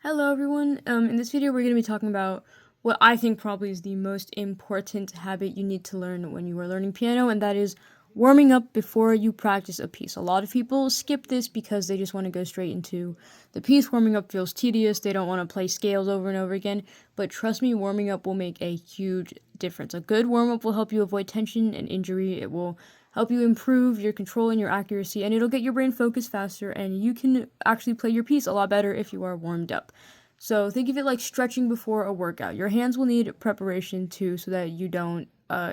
Hello everyone. In this video we're going to be talking about what I think probably is the most important habit you need to learn when you are learning piano, and that is warming up before you practice a piece. A lot of people skip this because they just want to go straight into the piece. Warming up feels tedious. They don't want to play scales over and over again, but trust me, warming up will make a huge difference. A good warm-up will help you avoid tension and injury. It will help you improve your control and your accuracy, and it'll get your brain focused faster, and you can actually play your piece a lot better if you are warmed up. So think of it like stretching before a workout. Your hands will need preparation too, so that you don't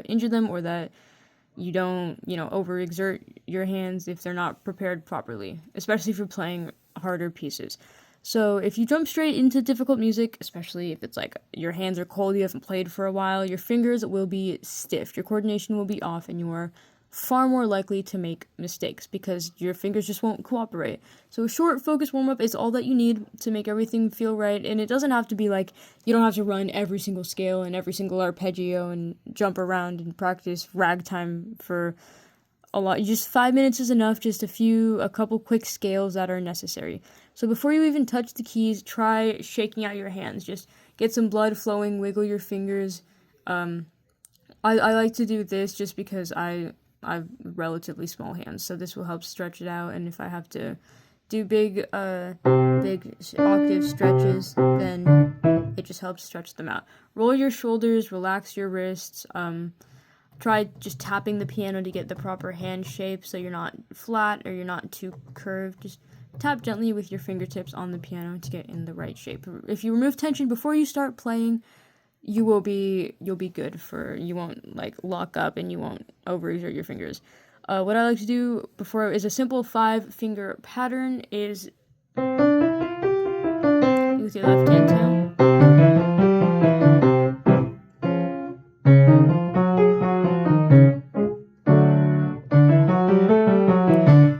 injure them, or that you don't, overexert your hands if they're not prepared properly, especially if you're playing harder pieces. So if you jump straight into difficult music, especially if it's like your hands are cold, you haven't played for a while, your fingers will be stiff, your coordination will be off, and you are far more likely to make mistakes because your fingers just won't cooperate. So a short, focused warm-up is all that you need to make everything feel right, and it doesn't have to be like, you don't have to run every single scale and every single arpeggio and jump around and practice ragtime for a lot. Just 5 minutes is enough, just a couple quick scales that are necessary. So before you even touch the keys, try shaking out your hands. Just get some blood flowing, wiggle your fingers. I like to do this just because I've relatively small hands, so this will help stretch it out. And if I have to do big octave stretches, then it just helps stretch them out. Roll your shoulders, relax your wrists. Try just tapping the piano to get the proper hand shape, so you're not flat or you're not too curved. Just tap gently with your fingertips on the piano to get in the right shape. If you remove tension before you start playing, you'll be good. You won't like lock up and you won't overexert your fingers. What I like to do before is a simple 5-finger pattern is with your left hand too.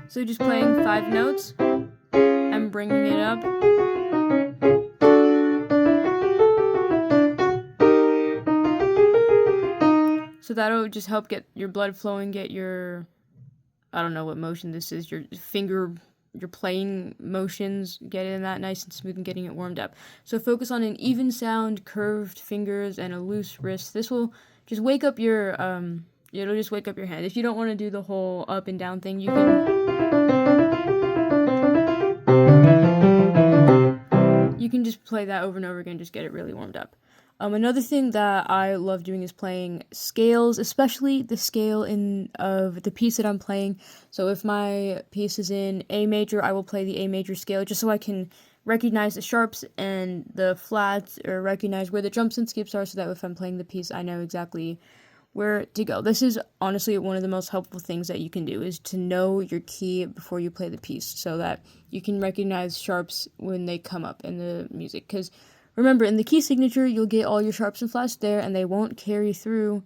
So just playing 5 notes and bringing it up. So that'll just help get your blood flowing, get your, I don't know what motion this is, your playing motions, get in that nice and smooth and getting it warmed up. So focus on an even sound, curved fingers, and a loose wrist. This will just wake up your, it'll just wake up your hand. If you don't want to do the whole up and down thing, you can just play that over and over again, just get it really warmed up. Another thing that I love doing is playing scales, especially the scale of the piece that I'm playing. So if my piece is in A major, I will play the A major scale just so I can recognize the sharps and the flats, or recognize where the jumps and skips are, so that if I'm playing the piece, I know exactly where to go. This is honestly one of the most helpful things that you can do, is to know your key before you play the piece, so that you can recognize sharps when they come up in the music. Because remember, in the key signature, you'll get all your sharps and flats there, and they won't carry through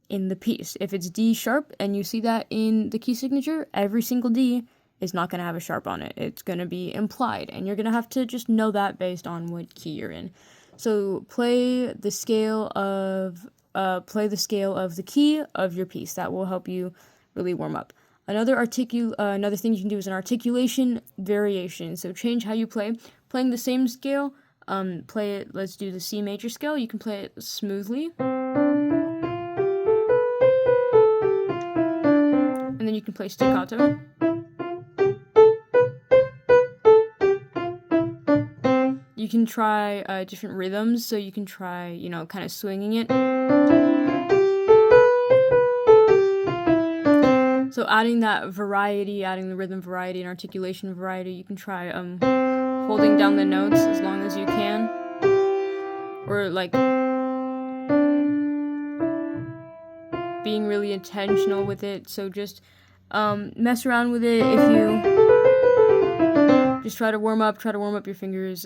in the piece. If it's D sharp and you see that in the key signature, every single D is not going to have a sharp on it. It's going to be implied, and you're going to have to just know that based on what key you're in. So play the scale of the key of your piece. That will help you really warm up. Another thing you can do is an articulation variation. So change how you play. Playing the same scale, let's do the C major scale. You can play it smoothly. And then you can play staccato. You can try different rhythms, so you can try, kind of swinging it. So adding that variety, adding the rhythm variety and articulation variety, you can try holding down the notes as long as you can, or like being really intentional with it. So just mess around with it. If you just try to warm up your fingers,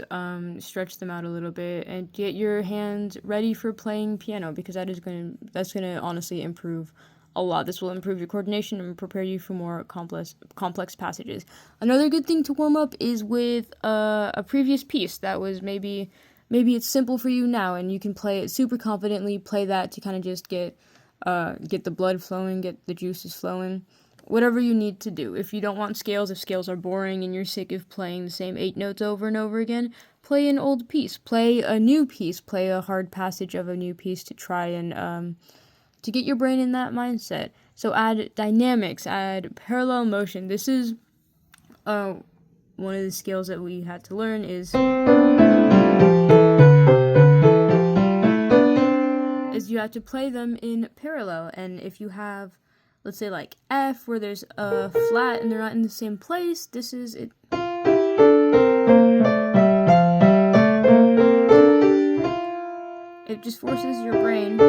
stretch them out a little bit, and get your hands ready for playing piano, because that's gonna honestly improve a lot. This will improve your coordination and prepare you for more complex passages. Another good thing to warm up is with a previous piece that was maybe it's simple for you now, and you can play it super confidently. Play that to kind of just get the blood flowing, get the juices flowing. Whatever you need to do. If you don't want scales, if scales are boring and you're sick of playing the same 8 notes over and over again, play an old piece, play a new piece, play a hard passage of a new piece to try and to get your brain in that mindset. So add dynamics, add parallel motion. This is one of the skills that we had to learn is you have to play them in parallel. And if you have, let's say like F where there's a flat and they're not in the same place, this is it. It just forces your brain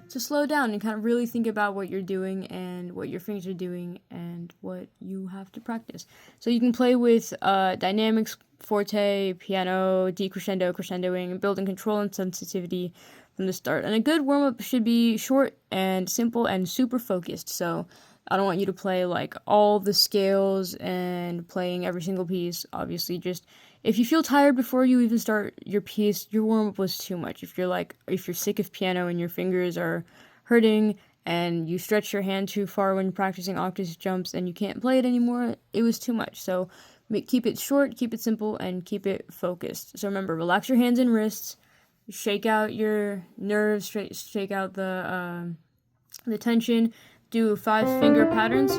to slow down and kind of really think about what you're doing and what your fingers are doing and what you have to practice. So you can play with dynamics, forte, piano, decrescendo, crescendoing, and building control and sensitivity from the start. And a good warm-up should be short and simple and super focused. So I don't want you to play like all the scales and playing every single piece. Obviously, just if you feel tired before you even start your piece, your warm-up was too much. If you're sick of piano and your fingers are hurting and you stretch your hand too far when practicing octave jumps and you can't play it anymore, it was too much. So keep it short, keep it simple, and keep it focused. So remember, relax your hands and wrists, shake out your nerves, shake out the tension. Do 5-finger patterns.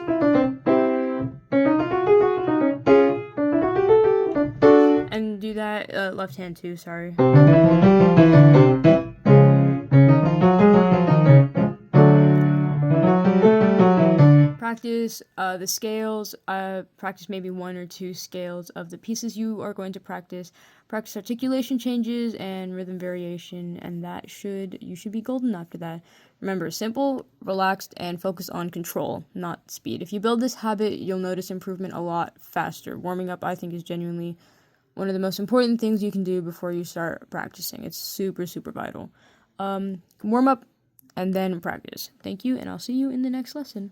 And do that left hand too, sorry. Practice the scales, practice maybe 1 or 2 scales of the pieces you are going to practice. Practice articulation changes and rhythm variation, and you should be golden after that. Remember, simple, relaxed, and focus on control, not speed. If you build this habit, you'll notice improvement a lot faster. Warming up, I think, is genuinely one of the most important things you can do before you start practicing. It's super, super vital. Warm up and then practice. Thank you, and I'll see you in the next lesson.